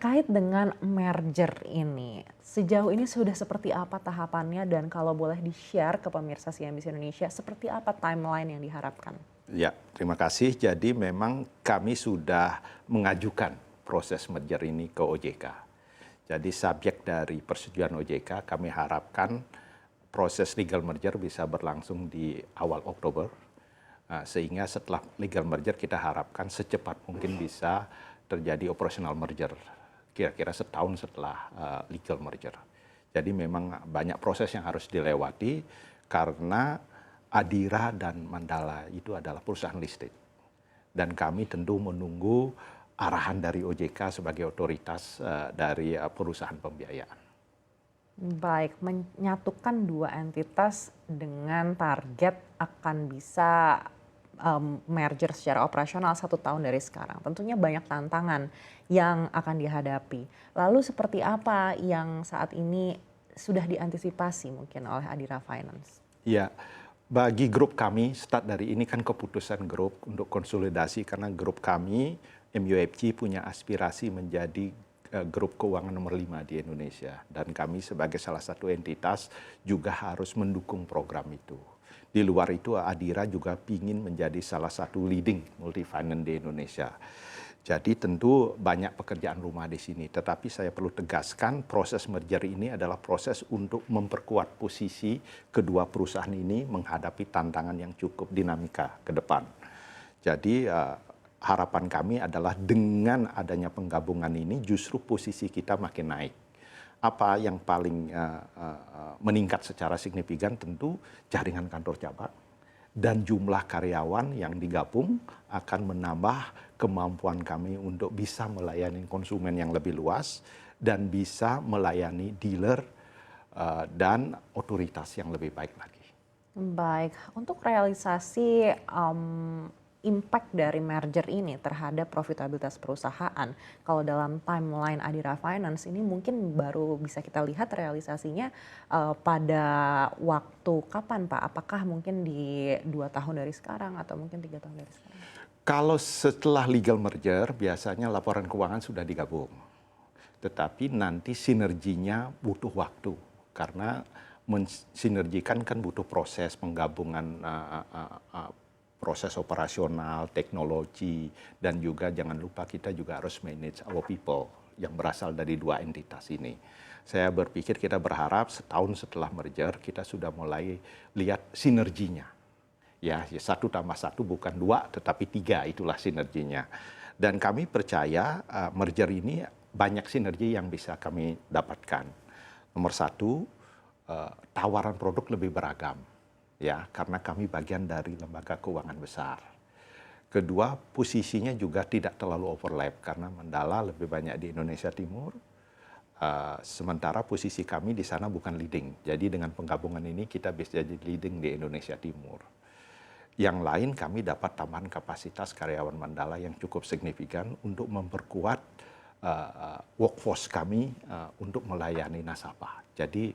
Terkait dengan merger ini, sejauh ini sudah seperti apa tahapannya dan kalau boleh di-share ke pemirsa CNBC Indonesia, seperti apa timeline yang diharapkan? Ya, terima kasih. Jadi memang kami sudah mengajukan proses merger ini ke OJK. Jadi subjek dari persetujuan OJK, kami harapkan proses legal merger bisa berlangsung di awal Oktober. Sehingga setelah legal merger kita harapkan secepat mungkin bisa terjadi operational merger. Kira-kira setahun setelah legal merger. Jadi memang banyak proses yang harus dilewati karena Adira dan Mandala itu adalah perusahaan listed. Dan kami tentu menunggu arahan dari OJK sebagai otoritas dari perusahaan pembiayaan. Baik, menyatukan dua entitas dengan target akan bisa merger secara operasional 1 tahun dari sekarang. Tentunya banyak tantangan yang akan dihadapi. Lalu seperti apa yang saat ini sudah diantisipasi mungkin oleh Adira Finance? Ya, bagi grup kami, start dari ini kan keputusan grup untuk konsolidasi karena grup kami, MUFG punya aspirasi menjadi grup keuangan nomor 5 di Indonesia. Dan kami sebagai salah satu entitas juga harus mendukung program itu. Di luar itu Adira juga ingin menjadi salah satu leading multi-finance di Indonesia. Jadi tentu banyak pekerjaan rumah di sini, tetapi saya perlu tegaskan proses merger ini adalah proses untuk memperkuat posisi kedua perusahaan ini menghadapi tantangan yang cukup dinamika ke depan. Jadi harapan kami adalah dengan adanya penggabungan ini justru posisi kita makin naik. Apa yang paling meningkat secara signifikan tentu jaringan kantor cabang dan jumlah karyawan yang digabung akan menambah kemampuan kami untuk bisa melayani konsumen yang lebih luas dan bisa melayani dealer dan otoritas yang lebih baik lagi. Baik, untuk realisasi impact dari merger ini terhadap profitabilitas perusahaan, kalau dalam timeline Adira Finance ini mungkin baru bisa kita lihat realisasinya pada waktu kapan Pak? Apakah mungkin di 2 tahun dari sekarang atau mungkin 3 tahun dari sekarang? Kalau setelah legal merger biasanya laporan keuangan sudah digabung. Tetapi nanti sinerginya butuh waktu karena mensinergikan kan butuh proses penggabungan proses operasional, teknologi, dan juga jangan lupa kita juga harus manage our people yang berasal dari dua entitas ini. Saya berpikir kita berharap setahun setelah merger kita sudah mulai lihat sinerginya. Ya, 1+1 bukan 2, tetapi 3, itulah sinerginya. Dan kami percaya merger ini banyak sinergi yang bisa kami dapatkan. Nomor 1, tawaran produk lebih beragam. Ya, karena kami bagian dari lembaga keuangan besar. Kedua, posisinya juga tidak terlalu overlap karena Mandala lebih banyak di Indonesia Timur, sementara posisi kami di sana bukan leading. Jadi dengan penggabungan ini kita bisa jadi leading di Indonesia Timur. Yang lain kami dapat tambahan kapasitas karyawan Mandala yang cukup signifikan untuk memperkuat workforce kami untuk melayani nasabah. Jadi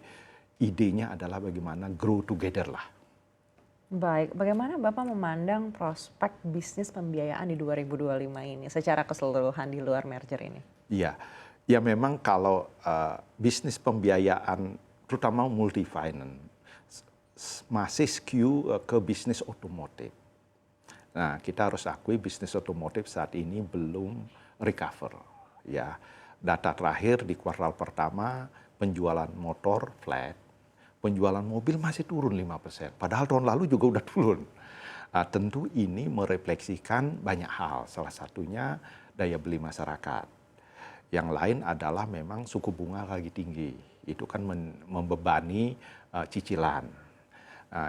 idenya adalah bagaimana grow together lah. Baik, bagaimana Bapak memandang prospek bisnis pembiayaan di 2025 ini secara keseluruhan di luar merger ini? Iya, ya memang kalau bisnis pembiayaan terutama multi finance masih skew ke bisnis otomotif. Nah, kita harus akui bisnis otomotif saat ini belum recover. Ya, data terakhir di kuartal pertama penjualan motor flat, penjualan mobil masih turun 5%. Padahal tahun lalu juga udah turun. Tentu ini merefleksikan banyak hal. Salah satunya daya beli masyarakat. Yang lain adalah memang suku bunga lagi tinggi. Itu kan membebani cicilan.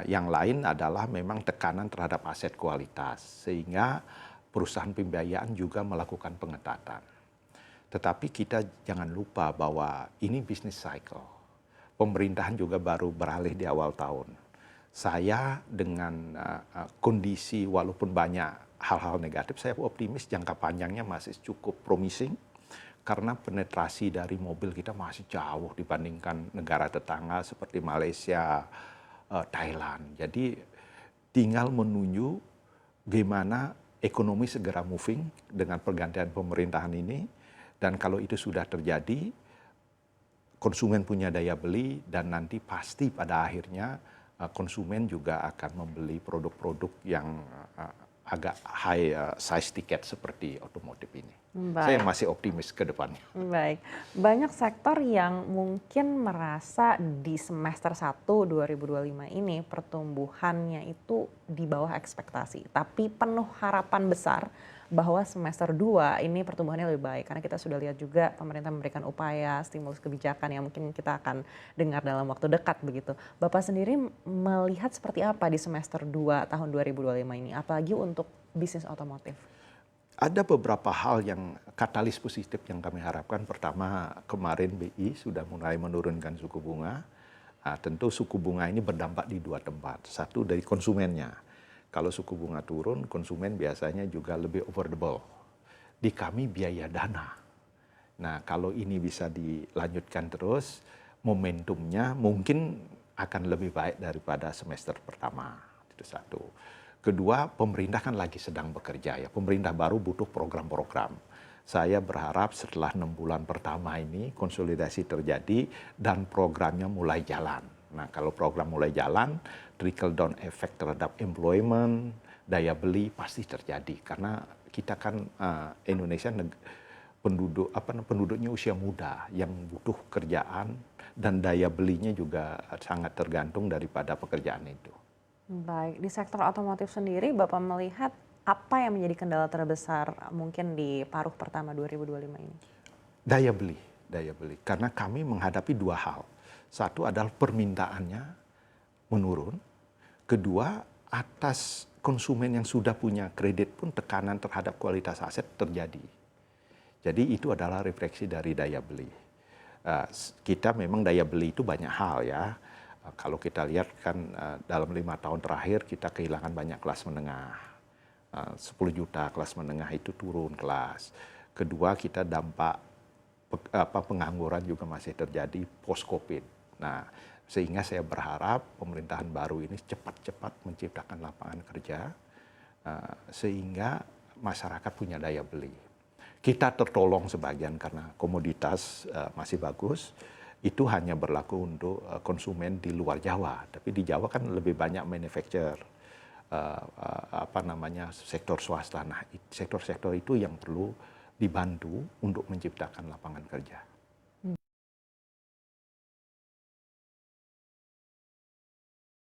Yang lain adalah memang tekanan terhadap aset kualitas, sehingga perusahaan pembiayaan juga melakukan pengetatan. Tetapi kita jangan lupa bahwa ini bisnis cycle. Pemerintahan juga baru beralih di awal tahun. Saya dengan kondisi walaupun banyak hal-hal negatif, saya optimis jangka panjangnya masih cukup promising, karena penetrasi dari mobil kita masih jauh dibandingkan negara tetangga seperti Malaysia, Thailand. Jadi tinggal menunggu gimana ekonomi segera moving dengan pergantian pemerintahan ini Dan kalau itu sudah terjadi, konsumen punya daya beli dan nanti pasti pada akhirnya konsumen juga akan membeli produk-produk yang agak high size tiket seperti otomotif ini. Saya Baik. masih optimis ke depannya. Baik, banyak sektor yang mungkin merasa di semester 1 2025 ini pertumbuhannya itu di bawah ekspektasi, tapi penuh harapan besar bahwa semester 2 ini pertumbuhannya lebih baik. Karena kita sudah lihat juga pemerintah memberikan upaya stimulus kebijakan yang mungkin kita akan dengar dalam waktu dekat begitu. Bapak sendiri melihat seperti apa di semester 2 tahun 2025 ini, apalagi untuk bisnis otomotif? Ada beberapa hal yang katalis positif yang kami harapkan. Pertama, kemarin BI sudah mulai menurunkan suku bunga. Tentu suku bunga ini berdampak di dua tempat. Satu dari konsumennya. Kalau suku bunga turun, konsumen biasanya juga lebih affordable. Di kami biaya dana. Nah, kalau ini bisa dilanjutkan terus, momentumnya mungkin akan lebih baik daripada semester pertama. Itu satu. Kedua, pemerintah kan lagi sedang bekerja ya. Pemerintah baru butuh program-program. Saya berharap setelah 6 bulan pertama ini konsolidasi terjadi dan programnya mulai jalan. Nah, kalau program mulai jalan, trickle down effect terhadap employment, daya beli pasti terjadi karena kita kan Indonesia penduduknya usia muda yang butuh kerjaan dan daya belinya juga sangat tergantung daripada pekerjaan itu. Baik, di sektor otomotif sendiri Bapak melihat apa yang menjadi kendala terbesar mungkin di paruh pertama 2025 ini? Daya beli, daya beli. Karena kami menghadapi dua hal. Satu adalah permintaannya menurun. Kedua, atas konsumen yang sudah punya kredit pun tekanan terhadap kualitas aset terjadi. Jadi itu adalah refleksi dari daya beli. Kita memang daya beli itu banyak hal ya. Kalau kita lihat kan dalam 5 tahun terakhir kita kehilangan banyak kelas menengah. 10 juta kelas menengah itu turun kelas. Kedua, kita dampak pengangguran juga masih terjadi post-COVID. Nah, sehingga saya berharap pemerintahan baru ini cepat-cepat menciptakan lapangan kerja sehingga masyarakat punya daya beli. Kita tertolong sebagian karena komoditas masih bagus. Itu hanya berlaku untuk konsumen di luar Jawa. Tapi di Jawa kan lebih banyak manufacturer, sektor swasta. Nah, sektor-sektor itu yang perlu dibantu untuk menciptakan lapangan kerja.